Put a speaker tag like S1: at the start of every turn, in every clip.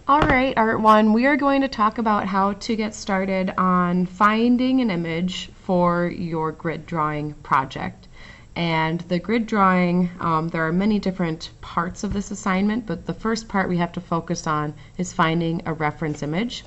S1: All right, Art 1, we are going to talk about how to get started on finding an image for your grid drawing project. And the grid drawing, there are many different parts of this assignment, but the first part we have to focus on is finding a reference image.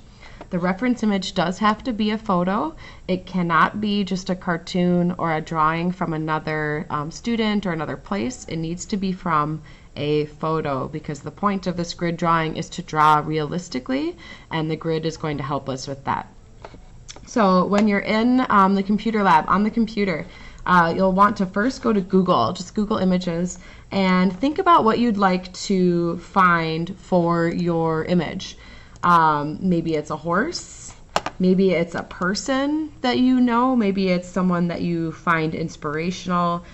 S1: The reference image does have to be a photo. It cannot be just a cartoon or a drawing from another student or another place. It needs to be from a photo because the point of this grid drawing is to draw realistically, and the grid is going to help us with that. So when you're in the computer lab, on the computer, you'll want to first go to Google, just Google Images, and think about what you'd like to find for your image. Maybe it's a horse, maybe it's a person that you know, maybe it's someone that you find inspirational,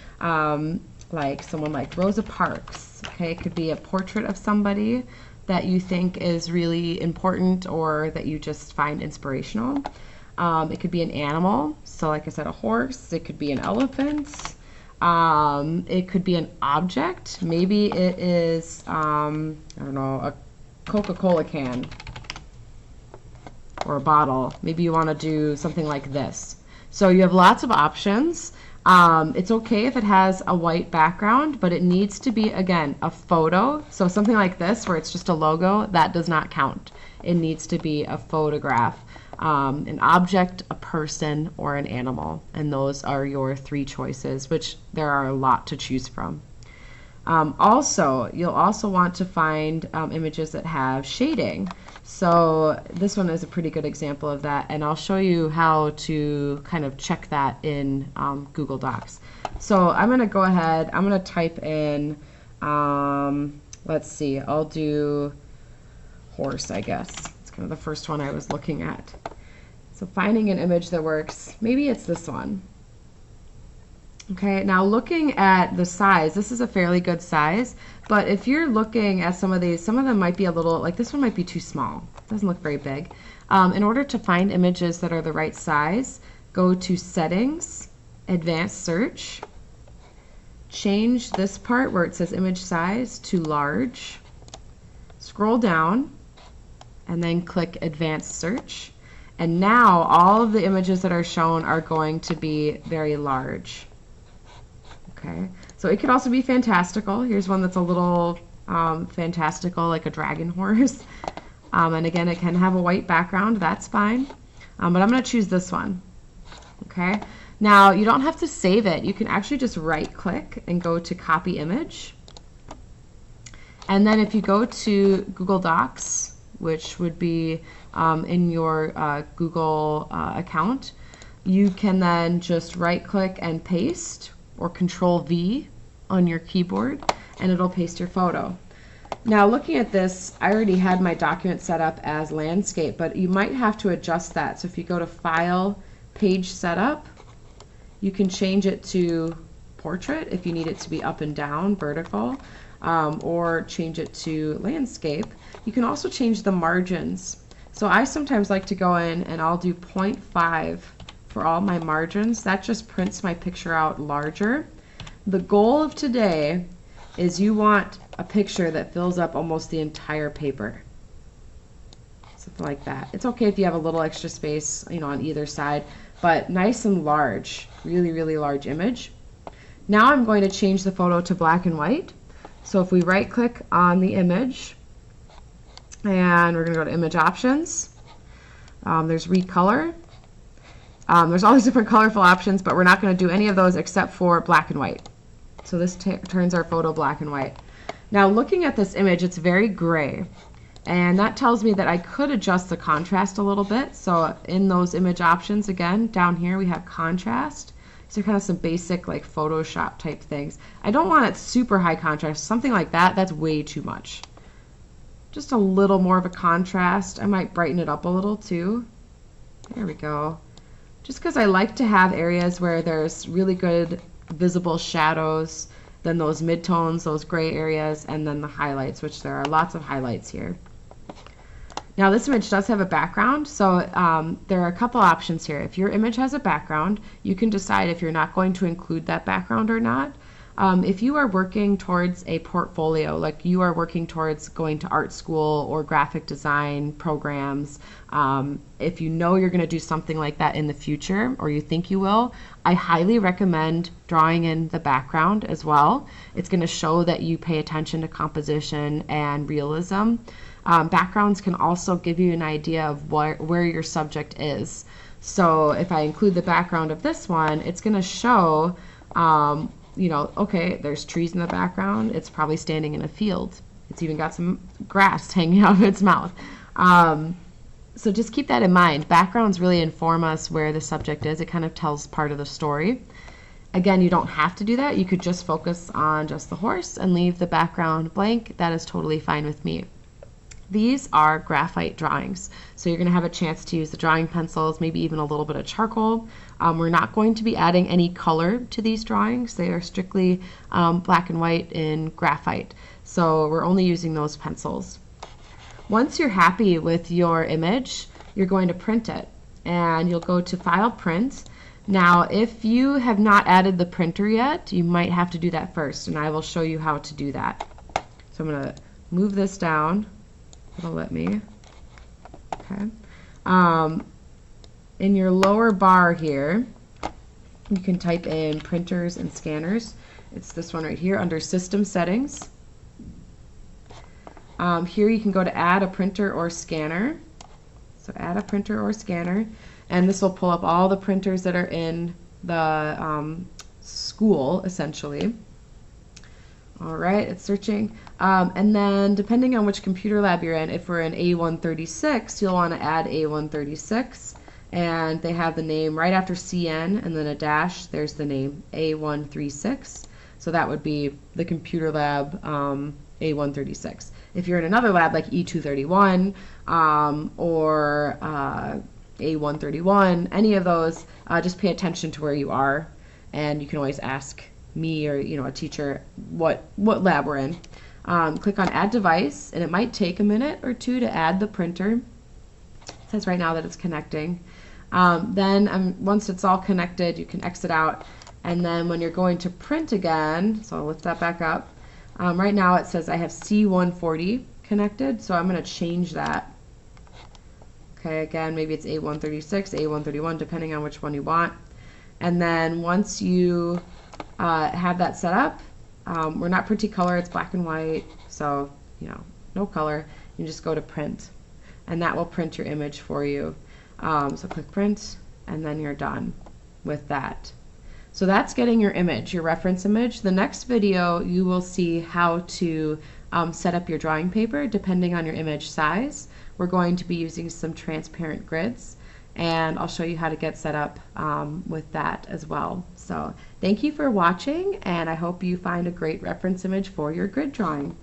S1: like someone like Rosa Parks. Okay, it could be a portrait of somebody that you think is really important or that you just find inspirational. It could be an animal, so like I said, a horse. It could be an elephant. It could be an object. Maybe it is, I don't know, a Coca-Cola can or a bottle. Maybe you want to do something like this. So you have lots of options. It's okay if it has a white background, but it needs to be, again, a photo. So something like this where it's just a logo, that does not count. It needs to be a photograph, an object, a person, or an animal. And those are your three choices, which there are a lot to choose from. You'll also want to find images that have shading. So this one is a pretty good example of that, and I'll show you how to kind of check that in Google Docs. So I'm going to go ahead, I'm going to type in, let's see, I'll do horse, I guess. It's kind of the first one I was looking at. So finding an image that works, maybe it's this one. Okay, now looking at the size, this is a fairly good size, but if you're looking at some of these, some of them might be a little, like this one might be too small. It doesn't look very big. In order to find images that are the right size, go to Settings, Advanced Search, change this part where it says Image Size to Large, scroll down, and then click Advanced Search. And now all of the images that are shown are going to be very large. Okay, so it could also be fantastical. Here's one that's a little fantastical, like a dragon horse. And again, it can have a white background. That's fine. But I'm going to choose this one. Okay, now you don't have to save it. You can actually just right-click and go to Copy Image. And then if you go to Google Docs, which would be in your Google account, you can then just right-click and paste, or Control-V on your keyboard, and it'll paste your photo. Now looking at this, I already had my document set up as landscape, but you might have to adjust that. So if you go to File, Page Setup, you can change it to Portrait if you need it to be up and down, vertical, or change it to Landscape. You can also change the margins. So I sometimes like to go in and I'll do 0.5 for all my margins. That just prints my picture out larger. The goal of today is you want a picture that fills up almost the entire paper. Something like that. It's okay if you have a little extra space, on either side, but nice and large, really, really large image. Now I'm going to change the photo to black and white. So if we right click on the image, and we're going to go to Image Options, there's Recolor. There's all these different colorful options, but we're not going to do any of those except for black and white. So this turns our photo black and white. Now looking at this image, it's very gray, and that tells me that I could adjust the contrast a little bit. So in those image options, again, down here we have contrast. So kind of some basic like Photoshop type things. I don't want it super high contrast. Something like that, that's way too much. Just a little more of a contrast. I might brighten it up a little too. There we go. Just because I like to have areas where there's really good visible shadows, then those midtones, those gray areas, and then the highlights, which there are lots of highlights here. Now this image does have a background, so there are a couple options here. If your image has a background, you can decide if you're not going to include that background or not. If you are working towards a portfolio, like you are working towards going to art school or graphic design programs, if you know you're going to do something like that in the future, or you think you will, I highly recommend drawing in the background as well. It's going to show that you pay attention to composition and realism. Backgrounds can also give you an idea of where your subject is. So if I include the background of this one, it's going to show you know, okay, there's trees in the background. It's probably standing in a field. It's even got some grass hanging out of its mouth. So just keep that in mind. Backgrounds really inform us where the subject is. It kind of tells part of the story. Again, you don't have to do that. You could just focus on just the horse and leave the background blank. That is totally fine with me. These are graphite drawings, so you're going to have a chance to use the drawing pencils, maybe even a little bit of charcoal. We're not going to be adding any color to these drawings. They are strictly black and white in graphite, so we're only using those pencils. Once you're happy with your image, you're going to print it, and you'll go to File, Print. Now, if you have not added the printer yet, you might have to do that first, and I will show you how to do that. So I'm going to move this down. It'll let me. Okay. In your lower bar here, you can type in printers and scanners. It's this one right here under System Settings. Here you can go to Add a Printer or Scanner. So add a printer or scanner, and this will pull up all the printers that are in the school, essentially. All right, it's searching. And then depending on which computer lab you're in, if we're in A136, you'll want to add A136. And they have the name right after CN and then a dash, there's the name A136. So that would be the computer lab A136. If you're in another lab like E231 or A131, any of those, just pay attention to where you are. And you can always ask me or a teacher what lab we're in. Click on Add Device, and it might take a minute or two to add the printer. It says right now that it's connecting. Then once it's all connected, you can exit out, and then when you're going to print again, so I'll lift that back up. Right now it says I have C140 connected, so I'm going to change that. Okay, again, maybe it's A136, A131, depending on which one you want. And then once you have that set up, we're not printing color, it's black and white, so no color. You just go to print, and that will print your image for you. So click print, and then you're done with that. So that's getting your image, your reference image. The next video you will see how to set up your drawing paper depending on your image size. We're going to be using some transparent grids, and I'll show you how to get set up with that as well. So thank you for watching, and I hope you find a great reference image for your grid drawing.